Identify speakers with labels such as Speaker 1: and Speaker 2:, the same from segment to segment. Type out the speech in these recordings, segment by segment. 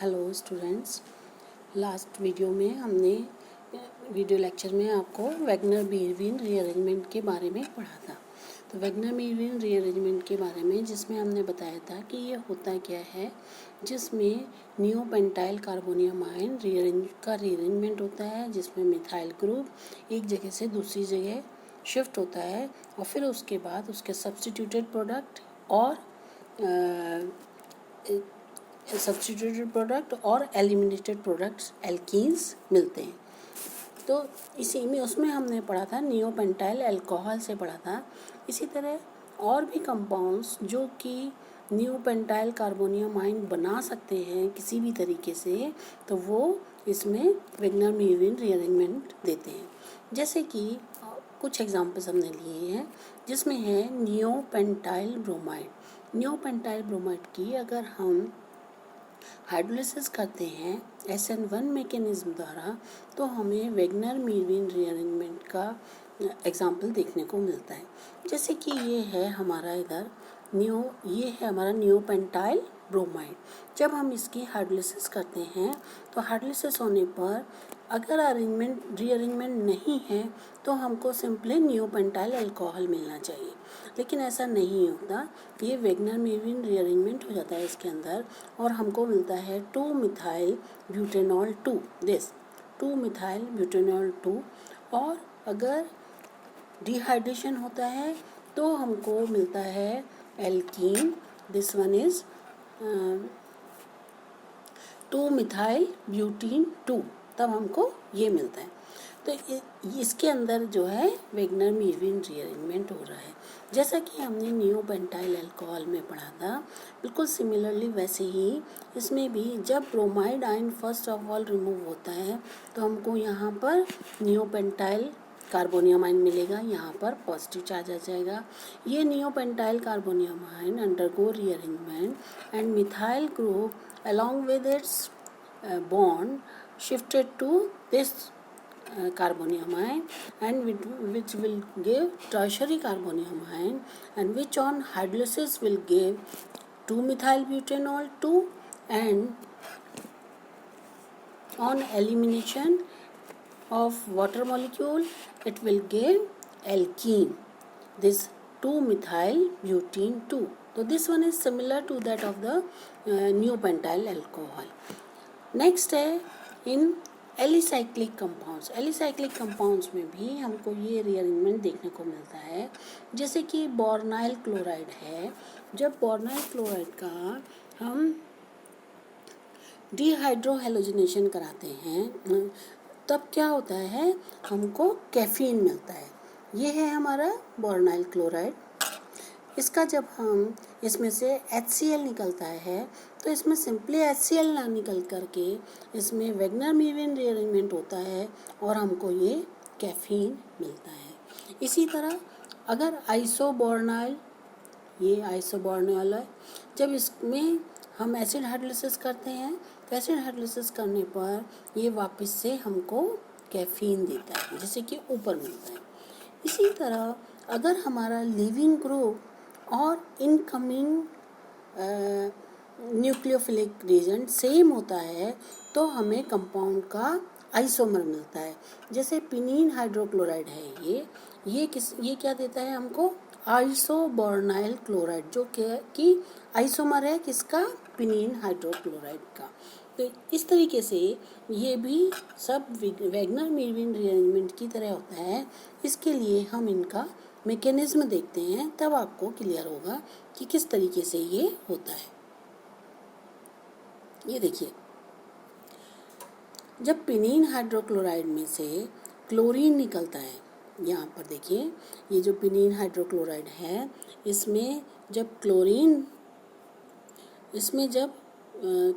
Speaker 1: Hello students, last video में हमने video lecture में आपको वैगनर मीरविन रीअरेंजमेंट के बारे में पढ़ा था। तो वैगनर मीरविन रीअरेंजमेंट के बारे में जिसमें हमने बताया था कि ये होता क्या है, जिसमें नियोपेंटाइल कार्बोनियम आयन रीअरेंजमेंट होता है, जिसमें मिथाइल ग्रुप एक जगह से दूसरी जगह शिफ्ट होता है और फिर उसके बाद उसके सब्स्टिट्यूटेड प्रोडक्ट और एलिमिनेटेड प्रोडक्ट्स एल्कीन्स मिलते हैं। तो इसी में उसमें हमने पढ़ा था नियोपेंटाइल अल्कोहल से पढ़ा था। इसी तरह और भी कंपाउंड्स जो कि नियोपेंटाइल कार्बोनियम आयन बना सकते हैं किसी भी तरीके से, तो वो इसमें वैगनर मीरविन रीअरेंजमेंट देते हैं। जैसे कि कुछ एग्जांपल्स हमने लिए हैं, जिसमें है नियोपेंटाइल ब्रोमाइड। नियोपेंटाइल ब्रोमाइड की अगर हम हाइड्रोलिसिस करते हैं SN1 मैकेनिज्म द्वारा, तो हमें वैगनर मीरविन रीअरेंजमेंट का एग्जाम्पल देखने को मिलता है। जैसे कि ये है हमारा हमारा नियोपेंटाइल ब्रोमाइड। जब हम इसकी हाइड्रोलिसिस करते हैं तो हाइड्रोलिसिस होने पर अगर रीअरेंजमेंट नहीं है तो हमको सिंपली नियोपेंटाइल अल्कोहल मिलना चाहिए, लेकिन ऐसा नहीं होता। ये वैगनर मीरविन रीअरेंजमेंट हो जाता है इसके अंदर और हमको मिलता है 2-मिथाइल ब्यूटेनॉल 2 दिस 2-मिथाइल ब्यूटेनॉल 2। और अगर डिहाइड्रेशन होता है तो हमको मिलता है alkene, this one is two methyl butene 2, तब हमको ये मिलता है। तो इसके अंदर जो है वैगनर मीरविन रीअरेंजमेंट हो रहा है। जैसा कि हमने नियोपेंटाइल अल्कोहल में पढ़ा था, बिल्कुल सिमिलरली वैसे ही इसमें भी जब bromide ion first of all remove होता है तो हमको यहाँ पर नियोपेंटाइल कार्बोनियम आयन मिलेगा, यहाँ पर पॉजिटिव चार्ज आ जाएगा। ये neopentyl carbonium ion undergo rearrangement and methyl group along with its bond shifted to this carbonium ion, and which will give tertiary carbonium ion, and which on hydrolysis will give 2-methyl butanol 2, and on elimination of water molecule it will give alkene, this 2-methyl butene 2. So this one is similar to that of the neopentyl alcohol. Next है इन alicyclic compounds. Alicyclic compounds में भी हमको ये rearrangement देखने को मिलता है। जैसे कि बोर्नाइल क्लोराइड है, जब बोर्नाइल क्लोराइड का हम डिहाइड्रोहेलोजिनेशन कराते हैं तब क्या होता है, हमको कैफीन मिलता है। ये है हमारा बोर्नाइल क्लोराइड। इसका जब हम इसमें से HCl निकलता है तो इसमें सिंपली HCl ना निकल करके इसमें वैगनर मीरविन रीअरेंजमेंट होता है और हमको ये कैफीन मिलता है। इसी तरह अगर आइसोबोर्नाइल, ये आइसोबोर्नाइल है, जब इसमें हम एसिड हाइड्रोलिसिस करते हैं तो एसिड हाइड्रोलिसिस करने पर ये वापस से हमको कैफीन देता है, जैसे कि ऊपर मिलता है। इसी तरह अगर हमारा लीविंग ग्रुप और इनकमिंग न्यूक्लियोफिलिक रीजन सेम होता है तो हमें कंपाउंड का आइसोमर मिलता है। जैसे पिनीन हाइड्रोक्लोराइड है, ये क्या देता है हमको, आइसोबोर्नाइल क्लोराइड, जो कि आइसोमर है किसका, पिनीन हाइड्रोक्लोराइड का। तो इस तरीके से ये भी सब वैगनर मीरविन रीअरेंजमेंट की तरह होता है। इसके लिए हम इनका मैकेनिज्म देखते हैं, तब आपको क्लियर होगा कि किस तरीके से ये होता है। ये देखिए, जब पिनीन हाइड्रोक्लोराइड में से क्लोरीन निकलता है, यहाँ पर देखिए ये जो पिनीन हाइड्रोक्लोराइड है इसमें जब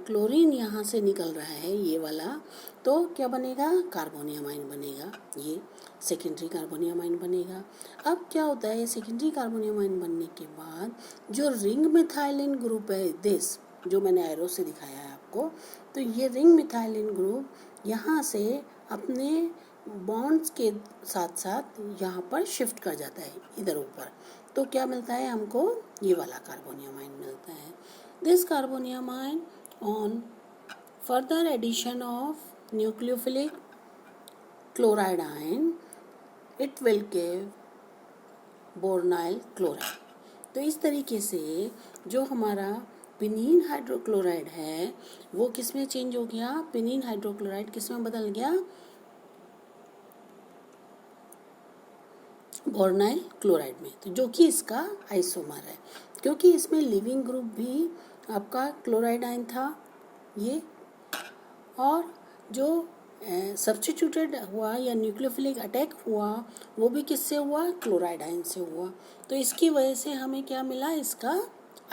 Speaker 1: क्लोरीन यहाँ से निकल रहा है ये वाला, तो क्या बनेगा, कार्बोनियम आयन बनेगा, ये सेकेंडरी कार्बोनियम आयन बनेगा। अब क्या होता है, सेकेंडरी कार्बोनियम आयन बनने के बाद जो रिंग मिथाइलिन ग्रुप है, दिस जो मैंने एरो से दिखाया है आपको, तो ये रिंग मिथाइलिन ग्रुप यहाँ से अपने बॉन्ड्स के साथ साथ यहाँ पर शिफ्ट कर जाता है इधर ऊपर, तो क्या मिलता है हमको, ये वाला कार्बोनियम आयन मिलता है। This carbonium ion on further addition of nucleophilic chloride ion, it will give boronyl chloride. तो इस तरीके से जो हमारा पिनीन हाइड्रोक्लोराइड है वो किस में चेंज हो गया, पिनीन हाइड्रोक्लोराइड किस में बदल गया, बोरोनाइल क्लोराइड में। तो जो कि इसका आइसोमर है, क्योंकि इसमें लिविंग ग्रुप भी आपका क्लोराइड आयन था ये, और जो सब्स्टिट्यूटेड हुआ या न्यूक्लियोफिलिक अटैक हुआ वो भी किससे हुआ, क्लोराइड आयन से हुआ। तो इसकी वजह से हमें क्या मिला, इसका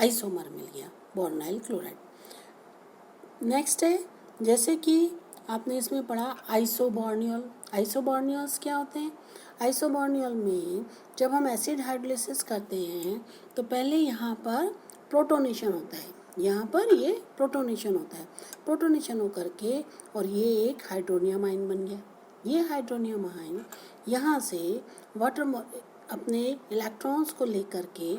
Speaker 1: आइसोमर मिल गया, बोरोनाइल क्लोराइड। नेक्स्ट है, जैसे कि आपने इसमें पढ़ा आइसोबोर्नियल। आइसोबोर्नियल्स क्या होते हैं, आइसोबोर्नियल में जब हम एसिड हाइड्रोलिसिस करते हैं तो पहले यहाँ पर प्रोटोनेशन होता है, यहाँ पर ये प्रोटोनेशन होता है, प्रोटोनेशन होकर के और ये एक हाइड्रोनियम आयन बन गया। ये हाइड्रोनियम आयन यहाँ से वाटर अपने इलेक्ट्रॉन्स को लेकर के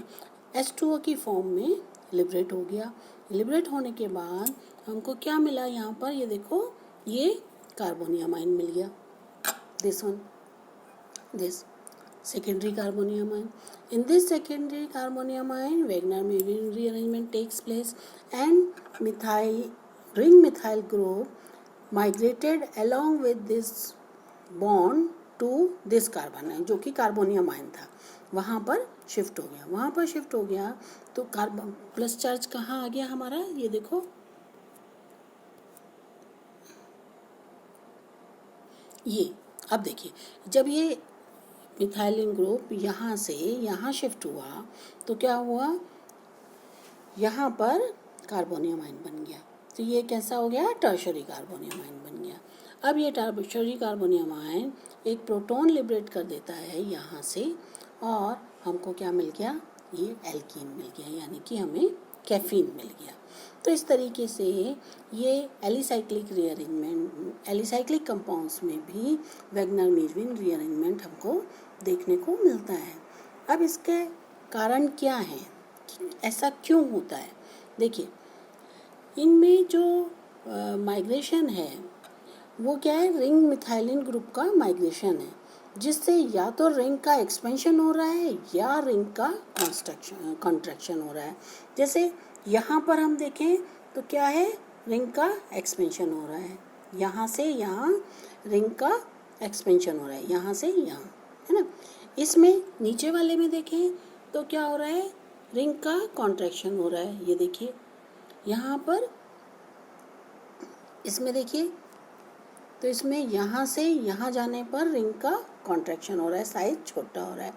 Speaker 1: H2O की फॉर्म में लिबरेट हो गया। लिबरेट होने के बाद हमको क्या मिला, यहाँ पर ये देखो, ये कार्बोनियम आयन मिल गया, this one, this secondary carbonium ion. In this secondary carbonium ion, Wagner-Mewing rearrangement takes place and ring methyl group migrated along with this bond to this carbon ion, जो कि कार्बोनियम आयन था, वहाँ पर shift हो गया। वहाँ पर shift हो गया तो कार्बन प्लस चार्ज कहाँ आ गया हमारा, ये देखो, ये अब देखिए, जब ये मिथाइलिन ग्रुप यहाँ से यहाँ शिफ्ट हुआ तो क्या हुआ, यहाँ पर कार्बोनियम आयन बन गया। तो ये कैसा हो गया, टर्शरी कार्बोनियम आयन बन गया। अब ये टर्शरी कार्बोनियम आयन एक प्रोटॉन लिबरेट कर देता है यहाँ से, और हमको क्या मिल गया, ये एल्कीन मिल गया, यानी कि हमें कैफीन मिल गया। तो इस तरीके से ये एलिसाइक्लिक रीअरेंजमेंट, एलिसाइक्लिक कंपाउंड्स में भी वैगनर-मेर्विन रीअरेंजमेंट हमको देखने को मिलता है। अब इसके कारण क्या है, ऐसा क्यों होता है, देखिए, इनमें जो माइग्रेशन है वो क्या है, रिंग मिथाइलिन ग्रुप का माइग्रेशन है, जिससे या तो रिंग का एक्सपेंशन हो रहा है या रिंग का कॉन्ट्रैक्शन हो रहा है। जैसे यहाँ पर हम देखें तो क्या है, रिंग का एक्सपेंशन हो रहा है, यहाँ से यहाँ रिंग का एक्सपेंशन हो रहा है, यहाँ से यहाँ, है ना। इसमें नीचे वाले में देखें तो क्या हो रहा है, रिंग का कॉन्ट्रैक्शन हो रहा है, ये देखिए यहाँ पर, इसमें देखिए, तो इसमें यहाँ से यहाँ जाने पर रिंग का कॉन्ट्रैक्शन हो रहा है, साइज छोटा हो रहा है।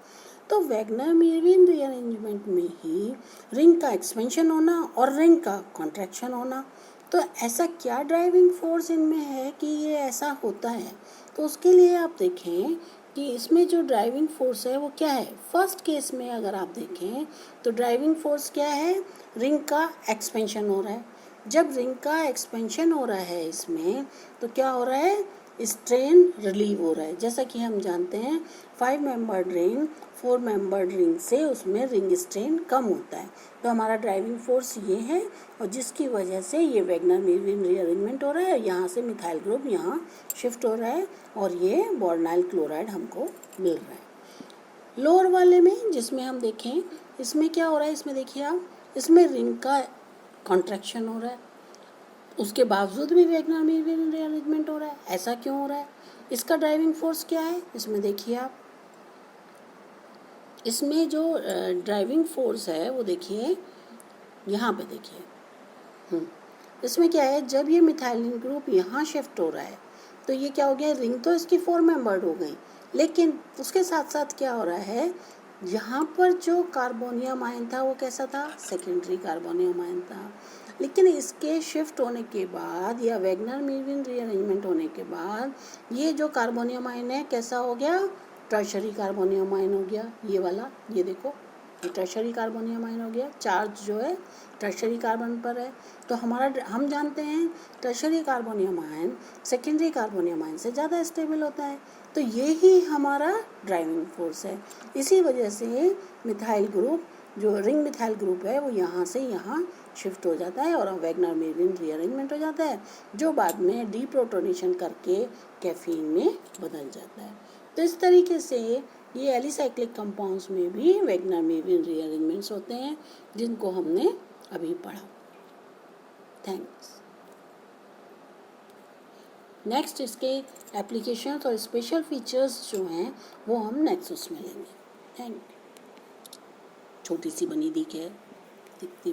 Speaker 1: तो वैगनर-मेर्विन रीअरेंजमेंट में ही रिंग का एक्सपेंशन होना और रिंग का कॉन्ट्रैक्शन होना, तो ऐसा क्या ड्राइविंग फोर्स इनमें है कि ये ऐसा होता है। तो उसके लिए आप देखें कि इसमें जो ड्राइविंग फोर्स है वो क्या है। फर्स्ट केस में अगर आप देखें तो ड्राइविंग फोर्स क्या है, रिंग का एक्सपेंशन हो रहा है। जब रिंग का एक्सपेंशन हो रहा है इसमें तो क्या हो रहा है, स्ट्रेन रिलीव हो रहा है। जैसा कि हम जानते हैं 5 मेंबर्ड रिंग 4 मेंबर्ड रिंग से उसमें रिंग स्ट्रेन कम होता है। तो हमारा ड्राइविंग फोर्स ये है, और जिसकी वजह से ये वैगनर-मेर्विन रीअरेंजमेंट हो रहा है, यहाँ से मिथाइल ग्रुप यहाँ शिफ्ट हो रहा है और ये बोरोनाइल क्लोराइड हमको मिल रहा है। लोअर वाले में जिसमें हम देखें, इसमें क्या हो रहा है, इसमें देखिए आप, इसमें रिंग का कॉन्ट्रैक्शन हो रहा है, उसके बावजूद भी वैगनर-मेर्विन रीअरेंजमेंट हो रहा है। ऐसा क्यों हो रहा है, इसका ड्राइविंग फोर्स क्या है, इसमें देखिए आप, इसमें जो ड्राइविंग फोर्स है वो देखिए, यहाँ पे देखिए, इसमें क्या है, जब ये मिथाइलिन ग्रुप यहाँ शिफ्ट हो रहा है तो ये क्या हो गया, रिंग तो इसकी 4 मेंबर्ड हो गई, लेकिन उसके साथ साथ क्या हो रहा है, यहाँ पर जो कार्बोनियम आयन था वो कैसा था, सेकेंडरी कार्बोनियम आयन था। लेकिन इसके शिफ्ट होने के बाद या वैगनर-मेर्विन रीअरेंजमेंट होने के बाद ये जो कार्बोनियम आयन है कैसा हो गया, टर्शरी कार्बोनियम आयन हो गया। ये वाला, ये देखो, ये टर्शरी कार्बोनियम आयन हो गया, चार्ज जो है टर्शरी कार्बन पर है। तो हम जानते हैं tertiary carbonium ion secondary carbonium ion से ज़्यादा स्टेबल होता है। तो ये ही हमारा ड्राइविंग फोर्स है। इसी वजह से मिथाइल ग्रुप जो रिंग मिथाइल ग्रुप है वो यहाँ से यहाँ शिफ्ट हो जाता है और वैगनर मेविन रीअरेंजमेंट हो जाता है, जो बाद में डीप्रोटोनेशन करके कैफीन में बदल जाता है। तो इस तरीके से ये एलिसाइक्लिक कंपाउंड्स में भी वैगनर मेविन रीअरेंजमेंट्स होते हैं, जिनको हमने अभी पढ़ा। थैंक्स। नेक्स्ट इसके एप्लीकेशंस और स्पेशल फीचर्स जो हैं वो हम नेक्स्ट उसमें लेंगे। Thank you. छोटी सी बनी दी है दिखती